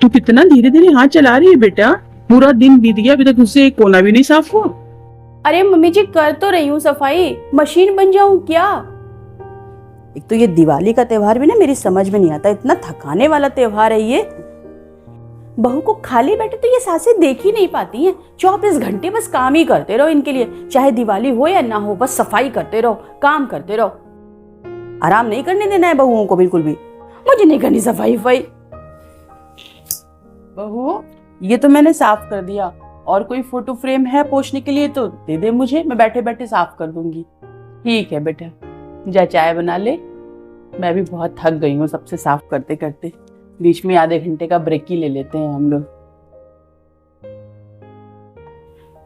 तू कितना धीरे धीरे हाथ चला रही है बेटा। पूरा दिन बीत गया, अभी तक उससे एक कोना भी नहीं साफ हुआ। अरे मम्मी जी कर तो रही हूँ सफाई, मशीन बन जाऊं क्या। एक तो ये दिवाली का त्योहार भी ना मेरी समझ में नहीं आता, इतना थकाने वाला त्योहार है ये। बहू को खाली बैठे तो ये सासें देख ही नहीं पाती हैं। 24 घंटे बस काम ही करते रहो इनके लिए, चाहे दिवाली हो या ना हो, बस सफाई करते रहो, काम करते रहो। आराम नहीं करने देना है बहुओं को बिल्कुल भी। मुझे नहीं करनी सफाई वफाई। बहू ये तो मैंने साफ कर दिया, और कोई फोटो फ्रेम है पोंछने के लिए तो दे दे मुझे, मैं बैठे बैठे साफ कर दूंगी। ठीक है बेटा, जा चाय बना ले। मैं भी बहुत थक गई हूँ सबसे साफ करते करते। बीच में आधे घंटे का ब्रेक ही ले लेते हैं हम लोग।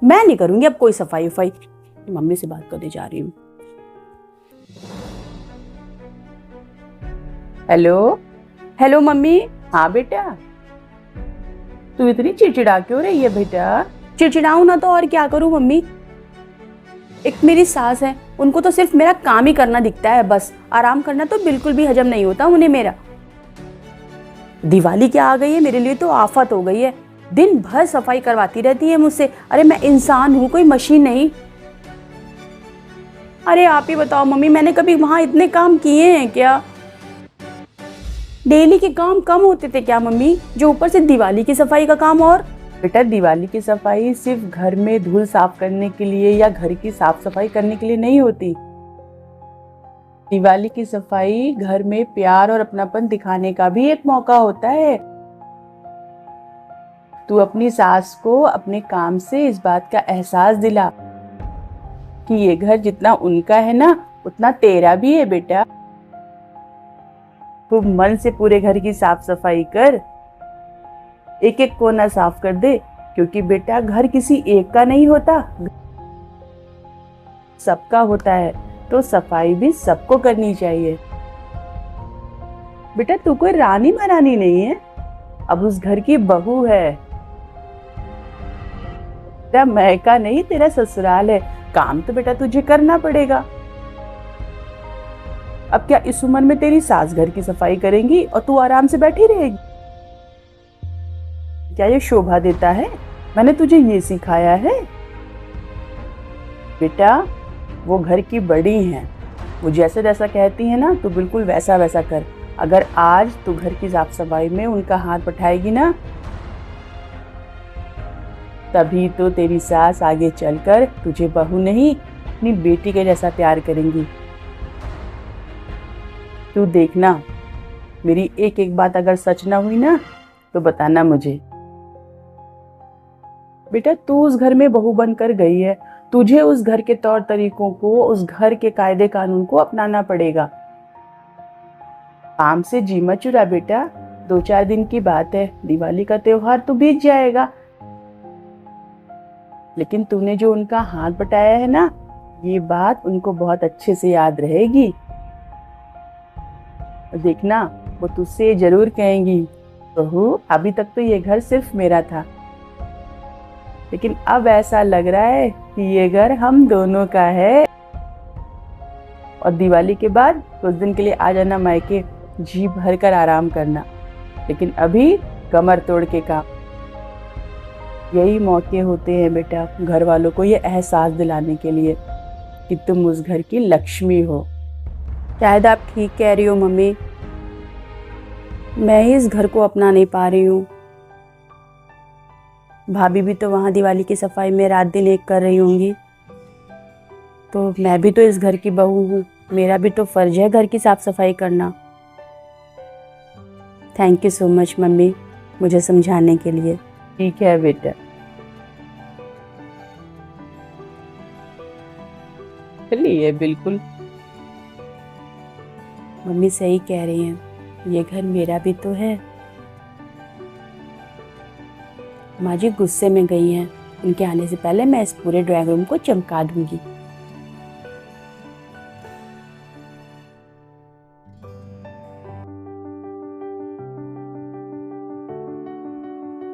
मैं नहीं करूंगी अब कोई सफाई वफाई, मम्मी से बात करने जा रही हूँ। Hello hello mummy. हाँ बेटा, तू इतनी चिड़चिड़ा क्यों रही है बेटा। चिड़चिड़ाऊं ना तो और क्या करूं मम्मी। एक मेरी सास है, उनको तो सिर्फ मेरा काम ही करना दिखता है, बस आराम करना तो बिल्कुल भी हजम नहीं होता उन्हें मेरा। दिवाली क्या आ गई है, मेरे लिए तो आफत हो गई है। दिन भर सफाई करवाती रहती है मुझसे। अरे मैं इंसान हूँ, कोई मशीन नहीं। अरे आप ही बताओ मम्मी, मैंने कभी वहां इतने काम किए हैं क्या। डेली के काम कम होते थे क्या मम्मी, जो ऊपर से दिवाली की सफाई का काम। और बेटा दिवाली की सफाई सिर्फ घर में धूल साफ करने के लिए या घर की साफ सफाई करने के लिए नहीं होती। दिवाली की सफाई घर में प्यार और अपनापन दिखाने का भी एक मौका होता है। तू अपनी सास को अपने काम से इस बात का एहसास दिला कि ये घर जितना उनका है ना, उतना तेरा भी है बेटा। खूब मन से पूरे घर की साफ सफाई कर, एक एक कोना साफ कर दे, क्योंकि बेटा घर किसी एक का नहीं होता, सबका होता है। तो सफाई भी सबको करनी चाहिए। बेटा तू कोई रानी महारानी नहीं है, अब उस घर की बहू है। तेरा मैका नहीं, तेरा ससुराल है। काम तो बेटा तुझे करना पड़ेगा। अब क्या इस उम्र में तेरी सास घर की सफाई करेंगी और तू आराम से बैठी रहेगी। क्या ये शोभा देता है। मैंने तुझे ये सिखाया है। बेटा वो घर की बड़ी हैं, वो जैसे जैसा कहती है ना तू बिल्कुल वैसा वैसा कर। अगर आज तू घर की साफ सफाई में उनका हाथ बटाएगी ना, तभी तो तेरी सास आगे चलकर तुझे बहू नहीं अपनी बेटी के जैसा प्यार करेंगी। तू देखना, मेरी एक एक बात अगर सच ना हुई ना तो बताना मुझे। बेटा तू उस घर में बहू बनकर गई है, तुझे उस घर के तौर तरीकों को, उस घर के कायदे कानून को अपनाना पड़ेगा। काम से जी मत चुरा बेटा, 2-4 दिन की बात है, दिवाली का त्योहार तो बीत जाएगा। लेकिन तूने जो उनका हाथ बटाया है ना, ये बात उनको बहुत अच्छे से याद रहेगी। देखना वो तुझसे जरूर कहेंगी, बहू अभी तक तो ये घर सिर्फ मेरा था, लेकिन अब ऐसा लग रहा है कि ये घर हम दोनों का है। और दिवाली के बाद कुछ दिन के लिए आ जाना मायके, जी भर कर आराम करना, लेकिन अभी कमर तोड़ के काम। यही मौके होते हैं बेटा घर वालों को ये एहसास दिलाने के लिए कि तुम उस घर की लक्ष्मी हो। शायद आप ठीक कह रही हो मम्मी, मैं ही इस घर को अपना नहीं पा रही हूँ। भाभी भी तो वहाँ दिवाली की सफाई में रात दिन एक कर रही होंगी, तो मैं भी तो इस घर की बहू हूँ, मेरा भी तो फर्ज है घर की साफ सफाई करना। Thank you so much mummy मुझे समझाने के लिए। ठीक है बेटा। चलिए बिल्कुल, मम्मी सही कह रही हैं, ये घर मेरा भी तो है। माँ जी गुस्से में गई हैं, उनके आने से पहले मैं इस पूरे ड्राइंग रूम को चमका दूंगी।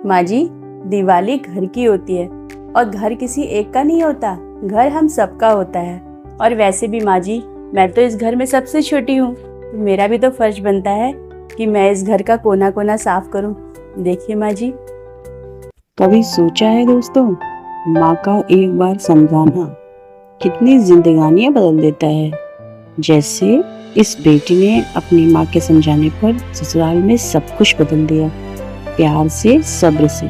माँ जी दिवाली घर की होती है और घर किसी एक का नहीं होता, घर हम सबका होता है। और वैसे भी माँ जी मैं तो इस घर में सबसे छोटी हूँ, मेरा भी तो फर्ज बनता है कि मैं इस घर का कोना कोना साफ करूँ। देखिए माँ जी, कभी सोचा है दोस्तों, माँ का एक बार समझाना कितनी जिंदगानियां बदल देता है। जैसे इस बेटी ने अपनी माँ के समझाने पर ससुराल में सब कुछ बदल दिया, प्यार से, सब्र से।